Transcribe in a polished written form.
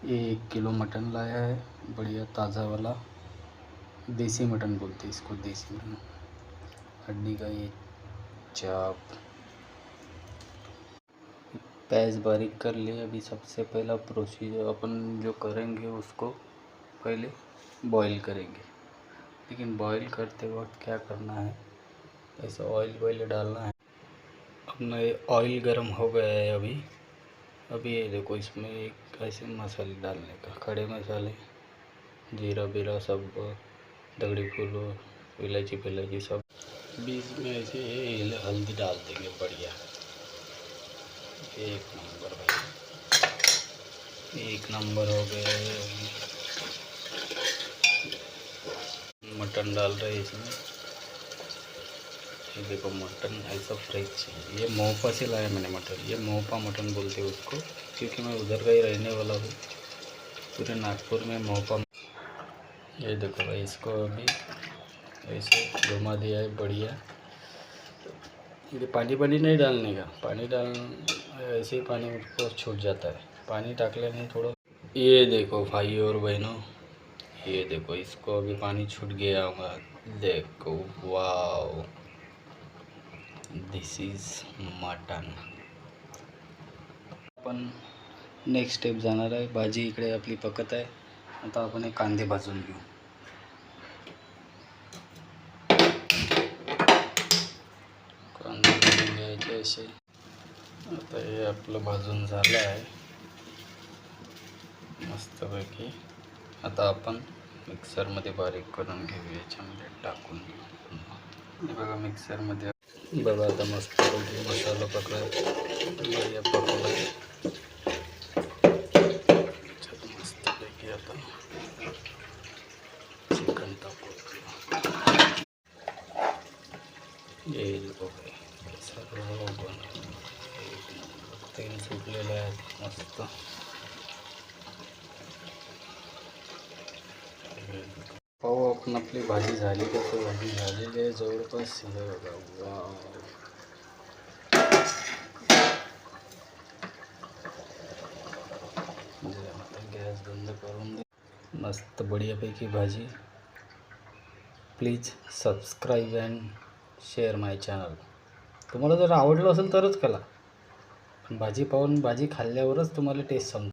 ये 1 kilo mutton लाया है, बढ़िया ताज़ा वाला। देसी मटन बोलते हैं इसको, देसी मटन। हड्डी का ये चाप, प्याज बारीक कर लिए। अभी सबसे पहला प्रोसीजर अपन जो करेंगे उसको पहले बॉईल करेंगे। लेकिन बॉईल करते वक्त क्या करना है, ऐसा ऑयल वॉयल डालना है। अपना ये ऑयल गर्म हो गया है अभी ये देखो, इसमें एक ऐसे मसाले डालने का, खड़े मसाले, जीरा बीरा सब, दगड़ी फूल, इलायची फिलायची सब। बीच में ऐसे हल्दी डाल देंगे, बढ़िया एक नंबर भाई, एक नंबर हो गया। मटन डाल रहे इसमें, ये देखो मटन ऐसा फ्रेश चाहिए। ये मोहपा से लाया मैंने मटन, ये मोहपा मटन बोलते हैं उसको, क्योंकि मैं उधर का ही रहने वाला हूँ, पूरे नागपुर में मोहपा। ये देखो भाई, इसको अभी ऐसे घुमा दिया है बढ़िया। ये पानी नहीं डालने का, पानी डाल ऐसे ही पानी उसको छूट जाता है, पानी डाल लेने थोड़ा। ये देखो भाई और बहनों, ये देखो इसको अभी पानी छूट गया होगा, देखो वाओ, दिस इज मटन। आपण नेक्स्ट स्टेप जाणार आहे। भाजी इकडे आपली पकत आहे, आता आपण हे कांदे भाजून घेऊ। कांदे भाजून घ्यायचे असे। आता हे आपलं भाजून झालं आहे मस्तपैकी। आता आपण मिक्सरमध्ये बारीक करून घेऊ, याच्यामध्ये टाकून घेऊ। बघा मिक्सरमध्ये बघा, आता मस्तपैकी मसाला बढ़िया पकवला। मस्तपैकी आता चिकन टाकू। ये देखो सर्व बनवून तेल सुटलेलं आहे मस्त। पाहू आपण आपली भाजी झाली का, तर भाजी झालेली आहे जवळपास। हे बघा वाव, गॅस बंद करून दे। मस्त बढ़ियापैकी भाजी। Please subscribe and share my channel. तुम्हाला जर आवडलं असेल तरच करा, पण भाजी पाहून, भाजी खाल्ल्यावरच तुम्हाला टेस्ट समजेल।